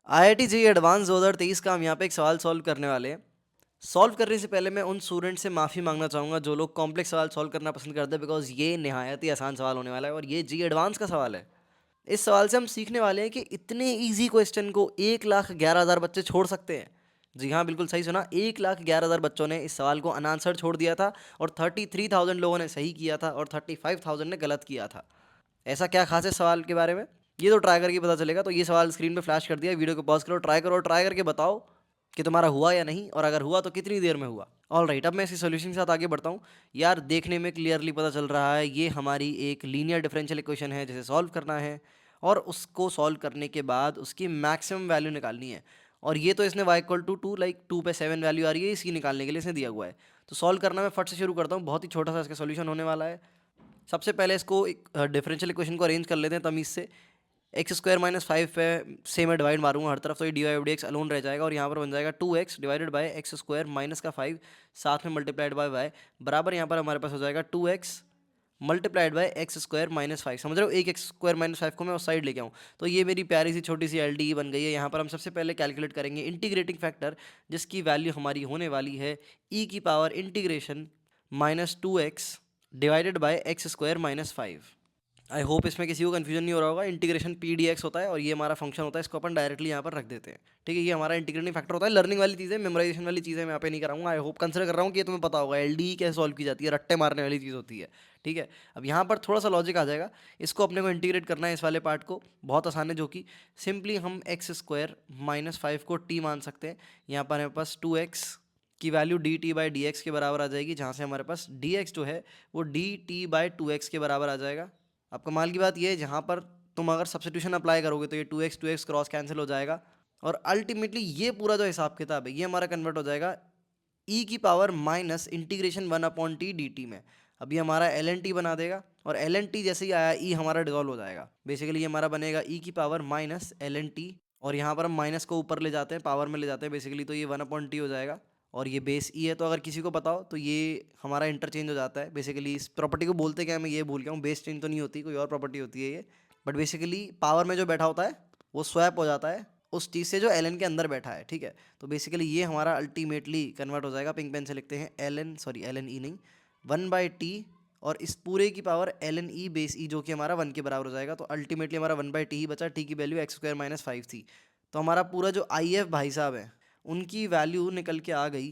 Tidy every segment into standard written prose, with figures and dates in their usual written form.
IIT JEE advance 2023 का हम यहाँ पे एक सवाल सॉल्व करने वाले हैं। सॉल्व करने से पहले मैं उन स्टूडेंट से माफ़ी मांगना चाहूँगा जो लोग कॉम्प्लेक्स सवाल सॉल्व करना पसंद करते हैं, बिकॉज ये नहायत ही आसान सवाल होने वाला है और ये जी एडवांस का सवाल है। इस सवाल से हम सीखने वाले हैं कि इतने इजी क्वेश्चन को 1,11,000 बच्चे छोड़ सकते हैं। जी हाँ, बिल्कुल सही सुना, 1,11,000 बच्चों ने इस सवाल को अनआंसर्ड छोड़ दिया था और 33,000 लोगों ने सही किया था और 35,000 ने गलत किया था। ऐसा क्या खास है सवाल के बारे में, ये तो ट्राई करके पता चलेगा। तो ये सवाल स्क्रीन पे फ्लैश कर दिया, वीडियो को पॉज करो, ट्राई करो और ट्राई करके बताओ कि तुम्हारा हुआ या नहीं, और अगर हुआ तो कितनी देर में हुआ। ऑल राइट, अब मैं इसकी सोल्यूशन के साथ आगे बढ़ता हूँ। यार देखने में क्लियरली पता चल रहा है ये हमारी एक लीनियर डिफरेंशियल इक्वेशन है जिसे सॉल्व करना है और उसको सॉल्व करने के बाद उसकी मैक्सिमम वैल्यू निकालनी है। और ये तो इसने y इक्वल टू 2 लाइक 2 पे 7 वैल्यू आ रही है, इसकी निकालने के लिए इसने दिया हुआ है। तो सॉल्व करना मैं फट से शुरू करता हूँ, बहुत ही छोटा सा इसका सोल्यूशन होने वाला है। सबसे पहले इसको एक डिफरेंशियल इक्वेशन को अरेंज कर लेते हैं तमीज़ से। एक्स स्क्वायर माइनस 5 पे से मैं डिवाइड मारूंगा हर तरफ, तो ये D Y D X alone रह जाएगा और यहाँ पर बन जाएगा 2x divided by X square minus का 5 साथ में मल्टीप्लाइड बाय वाई बराबर यहाँ पर हमारे पास हो जाएगा 2x multiplied by X square minus 5। समझ रहे हो, एक एक्स स्क्वायर माइनस 5 को मैं उस साइड लेके आऊँ तो ये मेरी प्यारी सी छोटी सी एल डी बन गई है। यहाँ पर हम सबसे पहले कैलकुलेट करेंगे इंटीग्रेटिंग फैक्टर, जिसकी वैल्यू हमारी होने वाली है ई की power integration minus 2x divided by X square minus 5। I hope इसमें किसी को कन्फ्यूजन नहीं हो रहा होगा। इंटीग्रेशन पी डी एक्स होता है और ये हमारा फंक्शन होता है, इसको अपन डायरेक्टली यहाँ पर रख देते हैं। ठीक है, ये हमारा इंटीग्रेटिंग फैक्टर होता है। लर्निंग वाली चीज़ें, मेमोराइजेशन वाली चीज़ें मैं यहाँ पे नहीं कराऊंगा। आई होप, कंसिडर कर रहा हूँ कि ये तुम्हें पता होगा एल डी कैसे सॉल्व की जाती है, रट्टे मारने वाली चीज़ होती है। ठीक है, अब यहाँ पर थोड़ा सा लॉजिक आ जाएगा, इसको अपने को इंटीग्रेट करना है, इस वाले पार्ट को। बहुत आसान है, जो कि सिंपली हम एक्स स्क्वायर माइनस 5 को टी मान सकते हैं। यहाँ पर हमारे पास 2x की value D T by D x के बराबर आ जाएगी, जहाँ से हमारे पास डी एक्स जो है वो डी टी बाई 2x के बराबर आ जाएगा। अब कमाल की बात यह है, जहाँ पर तुम अगर सब्स्टिट्यूशन अप्लाई करोगे तो ये 2x क्रॉस कैंसिल हो जाएगा और अल्टीमेटली ये पूरा जो हिसाब किताब है ये हमारा कन्वर्ट हो जाएगा ई की power minus integration 1/t dt में। अब ये हमारा एल एन टी बना देगा और एल एन टी जैसे ही आया ई हमारा डिजॉल्व हो जाएगा। बेसिकली ये हमारा बनेगा ई की power minus L N T और यहाँ पर हम माइनस को ऊपर ले जाते हैं, पावर में ले जाते हैं बेसिकली, तो ये 1/t हो जाएगा और ये बेस ई है। तो अगर किसी को बताओ तो ये हमारा इंटरचेंज हो जाता है। बेसिकली इस प्रॉपर्टी को बोलते क्या है, मैं ये भूल गया हूँ, बेस चेंज तो नहीं होती, कोई और प्रॉपर्टी होती है ये। बट बेसिकली पावर में जो बैठा होता है वो स्वैप हो जाता है उस चीज़ से जो एल एन के अंदर बैठा है। ठीक है, तो बेसिकली ये हमारा अल्टीमेटली कन्वर्ट हो जाएगा, पिंक पेन से लिखते हैं L N, sorry L N E नहीं, 1/t और इस पूरे की power L N E base E, जो कि हमारा 1 के बराबर हो जाएगा। तो अल्टीमेटली हमारा 1/t ही बचा, टी की वैल्यू एक्स स्क्वायर माइनस 5 थी। तो हमारा पूरा जो आई एफ भाई साहब है उनकी वैल्यू निकल के आ गई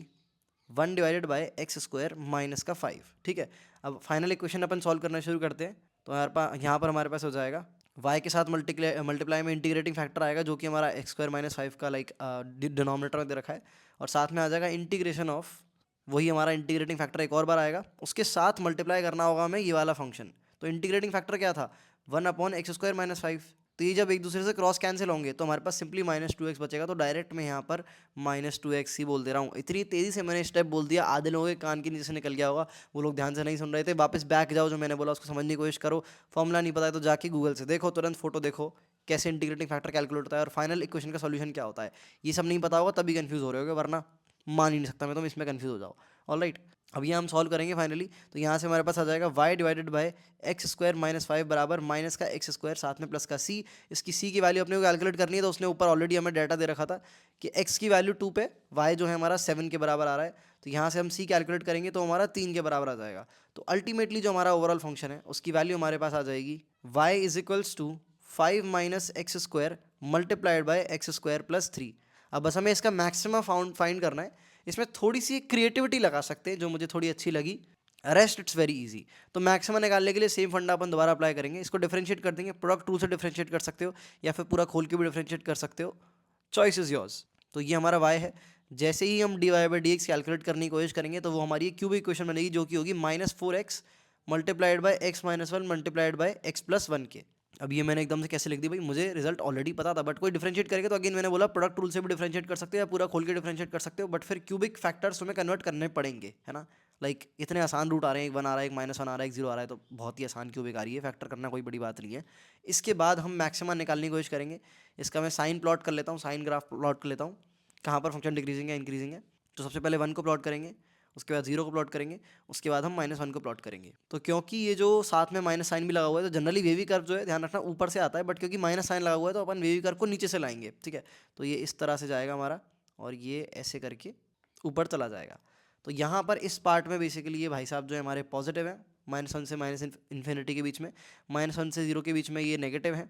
1 divided by X square minus का 5। ठीक है, अब फाइनल इक्वेशन अपन सॉल्व करना शुरू करते हैं। तो यहाँ पर हमारे पास हो जाएगा y के साथ मल्टीप्लाई में इंटीग्रेटिंग फैक्टर आएगा, जो कि हमारा एक्स स्क्वायर माइनस 5 का लाइक डिनोमिनेटर में दे रखा है, और साथ में आ जाएगा इंटीग्रेशन ऑफ, वही हमारा इंटीग्रेटिंग फैक्टर एक और बार आएगा, उसके साथ मल्टीप्लाई करना होगा हमें ये वाला फंक्शन। तो इंटीग्रेटिंग फैक्टर क्या था, 1/x² - 5। तो ये जब एक दूसरे से क्रॉस कैंसिल होंगे तो हमारे पास सिंपली -2x बचेगा। तो डायरेक्ट मैं यहाँ पर -2x ही बोल दे रहा हूँ। इतनी तेज़ी से मैंने स्टेप बोल दिया, आधे लोगों के कान के नीचे से निकल गया होगा, वो लोग ध्यान से नहीं सुन रहे थे। वापस बैक जाओ, जो मैंने बोला उसको समझने की कोशिश करो। फॉर्मूला नहीं पता है तो जाके गूगल से देखो, तुरंत फोटो देखो कैसे इंटीग्रेटिंग फैक्टर कैलकुलेट होता है और फाइनल इक्वेशन का सॉल्यूशन क्या होता है। ये सब नहीं पता होगा तभी कंफ्यूज हो रहे होगे, वरना मान ही नहीं सकता मैं तुम इसमें कंफ्यूज हो जाओ। ऑल राइट, अब ये हम सॉल्व करेंगे फाइनली। तो यहाँ से हमारे पास आ जाएगा y divided by X square minus 5 बराबर माइनस का एक्स स्क्वायर साथ में प्लस का c। इसकी c की वैल्यू अपने को कैलकुलेट करनी है, तो उसने ऊपर ऑलरेडी हमें डाटा दे रखा था कि x की वैल्यू 2 पे y जो है हमारा 7 के बराबर आ रहा है। तो यहाँ से हम c कैलकुलेट करेंगे तो हमारा 3 के बराबर आ जाएगा। तो अल्टीमेटली जो हमारा ओवरऑल फंक्शन है उसकी वैल्यू हमारे पास आ जाएगी y is equals to 5 minus X square multiplied by X square plus 3। अब बस हमें इसका मैक्सिमम फाइंड करना है। इसमें थोड़ी सी क्रिएटिविटी लगा सकते हैं जो मुझे थोड़ी अच्छी लगी, रेस्ट इट्स वेरी इजी। तो मैक्सिमम निकालने के लिए सेम फंडा अपन दोबारा अप्लाई करेंगे, इसको डिफरेंशिएट कर देंगे। प्रोडक्ट रूल से डिफरेंशिएट कर सकते हो या फिर पूरा खोल के भी डिफरेंशिएट कर सकते हो, चॉइस इज योर्स। तो ये हमारा y है। जैसे ही हम dy by D x calculate करने की कोशिश करेंगे तो वो हमारी क्यूबिक इक्वेशन बनेगी, जो कि होगी -4x multiplied by x minus 1 multiplied by x plus 1 के। अब ये मैंने एकदम से कैसे लिख दी भाई, मुझे रिजल्ट ऑलरेडी पता था, बट कोई डिफरेंशिएट करेगा तो अगेन मैंने बोला प्रोडक्ट रूल से भी डिफरेंशिएट कर सकते हो या पूरा खोल के डिफरेंशिएट कर सकते हो, बट फिर क्यूबिक फैक्टर्स तुम्हें कन्वर्ट करने पड़ेंगे, है ना। लाइक इतने आसान रूट आ रहे हैं, एक 1 आ रहा है, एक -1 आ रहा है, एक 0 आ रहा है, तो बहुत ही आसान क्यूबिक आ रही है, फैक्टर करना कोई बड़ी बात नहीं है। इसके बाद हम मैक्सिमा निकालने की कोशिश करेंगे। इसका मैं साइन प्लॉट कर लेता हूँ, साइन ग्राफ प्लॉट कर लेता हूँ, कहाँ पर फंक्शन डिक्रीजिंग है इंक्रीजिंग है। तो सबसे पहले 1 को प्लॉट करेंगे, उसके बाद 0 को प्लॉट करेंगे, उसके बाद हम -1 को प्लॉट करेंगे। तो क्योंकि ये जो साथ में माइनस साइन भी लगा हुआ है, तो जनरली वेवी कर्व जो है ध्यान रखना ऊपर से आता है, बट क्योंकि माइनस साइन लगा हुआ है तो अपन वेवी कर्व को नीचे से लाएंगे, ठीक है। तो ये इस तरह से जाएगा हमारा, और ये ऐसे करके ऊपर चला जाएगा। तो यहाँ पर इस पार्ट में बेसिकली ये भाई साहब जो है हमारे पॉजिटिव है, -1 से -इन्फिनिटी के बीच में, -1 से 0 के बीच में ये नेगेटिव है।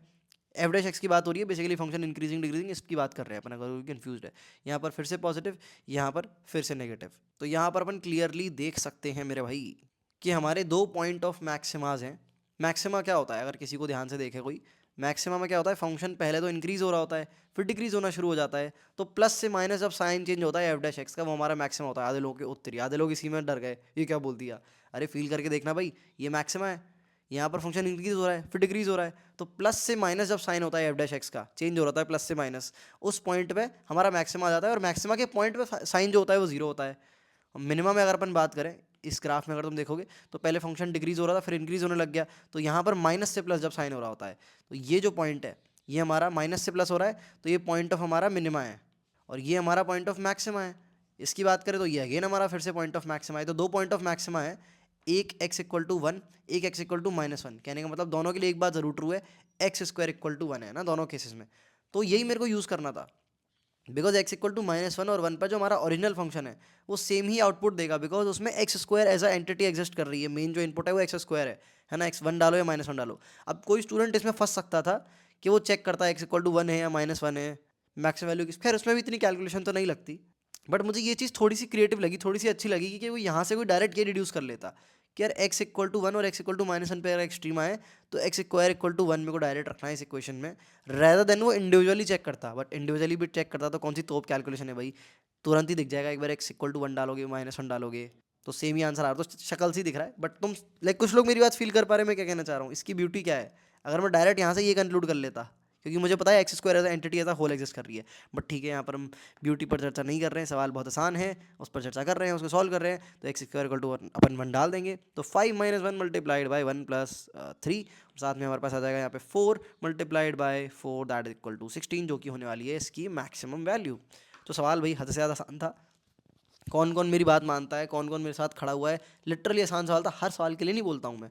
एफ डैश एक्स की बात हो रही है, बेसिकली फंक्शन इंक्रीजिंग डिक्रीजिंग इसकी बात कर रहे हैं अपन, अगर कंफ्यूज है। यहाँ पर फिर से पॉजिटिव, यहाँ पर फिर से नेगेटिव। तो यहाँ पर अपन क्लियरली देख सकते हैं मेरे भाई कि हमारे दो पॉइंट ऑफ मैक्सिमाज हैं। मैक्सिमा क्या होता है, अगर किसी को ध्यान से देखे कोई, मैक्सिमा में क्या होता है, फंक्शन पहले तो इंक्रीज हो रहा होता है, फिर डिक्रीज होना शुरू हो जाता है। तो प्लस से माइनस जब साइन चेंज होता है एफ डैश एक्स का, वो हमारा मैक्सिमा होता है। आधे लोगों के उत्तरी, आधे लोग इसी में डर गए, ये क्या बोल दिया। अरे फील करके देखना भाई, ये मैक्सिमा है, यहाँ पर फंक्शन इंक्रीज हो रहा है फिर डिक्रीज हो रहा है। तो प्लस से माइनस जब साइन होता है एफ डैश एक्स का, चेंज हो रहा है प्लस से माइनस, उस पॉइंट पे हमारा मैक्सिमा आ जाता है। और मैक्सिमा के पॉइंट पे साइन जो होता है वो जीरो होता है। मिनिमम में अगर अपन बात करें, इस ग्राफ में अगर तुम देखोगे तो पहले फंक्शन डिक्रीज हो रहा था, फिर इंक्रीज होने लग गया। तो यहाँ पर माइनस से प्लस जब साइन हो रहा होता है, तो ये जो पॉइंट है ये हमारा माइनस से प्लस हो रहा है, तो ये पॉइंट ऑफ हमारा मिनिमा है, और ये हमारा पॉइंट ऑफ मैक्सिमा है। इसकी बात करें तो ये अगेन हमारा फिर से पॉइंट ऑफ मैक्सिमा है। तो दो पॉइंट ऑफ मैक्सिमा है, एक x इक्वल टू 1, एक x इक्वल टू -1। कहने का मतलब दोनों के लिए एक बात जरूर ट्रू है, एक्स स्क्वायर इक्वल टू 1 है ना दोनों केसेस में। तो यही मेरे को यूज़ करना था, बिकॉज x इक्वल टू -1 और 1 पर जो हमारा ओरिजिनल फंक्शन है वो सेम ही आउटपुट देगा, बिकॉज उसमें X square as a entity exist कर रही है। मेन जो इनपुट है वो एक्स स्क्वायर है ना, x1 डालो या -1 डालो। अब कोई स्टूडेंट इसमें फंस सकता था कि वो चेक करता है x इक्वल टू 1 है या -1 है, मैक्स वैल्यू की, खैर उसमें भी इतनी कैलकुलेशन तो नहीं लगती। बट मुझे ये चीज़ थोड़ी सी क्रिएटिव लगी, थोड़ी सी अच्छी लगी कि वो यहाँ से कोई डायरेक्ट ये डिड्यूस कर लेता कि यार x इक्वल टू 1 और x इक्वल टू -1 पे अगर एक्सट्रीम आए तो x स्क्वायर इक्वल टू 1 मेरे को डायरेक्ट रखना है इस इक्वेशन में, रेदर देन वो इंडिविजुअली चेक करता। बट इंडिविजुअली भी चेक करता तो कौन सी तोप कैलकुलेशन है भाई, तुरंत ही दिख जाएगा। एक बार x इक्वल टू 1 डालोगे -1 डालोगे तो सेम ही आंसर आ रहा है, तो शक्ल से ही दिख रहा है। बट तुम लाइक कुछ लोग मेरी बात फील कर पा रहे हैं मैं क्या कहना चाह रहा हूँ, इसकी ब्यूटी क्या है। अगर मैं डायरेक्ट यहाँ से ये कंक्लूड कर लेता, क्योंकि मुझे पता है X square as entity as whole exist कर रही है। बट ठीक है, यहाँ पर हम ब्यूटी पर चर्चा नहीं कर रहे हैं, सवाल बहुत आसान है, उस पर चर्चा कर रहे हैं, उसको सॉल्व कर रहे हैं। तो एक्स स्क्वायर इक्वल टू अपन 1 डाल देंगे, तो 5 - 1 मल्टीप्लाइड बाई 1 + 3, साथ में हमारे पास आ जाएगा यहाँ पे 4 multiplied by 4 that is equal to 16, जो कि होने वाली है इसकी मैक्सिमम वैल्यू। तो सवाल भाई हद से ज़्यादा आसान था। कौन कौन मेरी बात मानता है, कौन कौन मेरे साथ खड़ा हुआ है, लिटरली आसान सवाल था। हर सवाल के लिए नहीं बोलता हूँ मैं,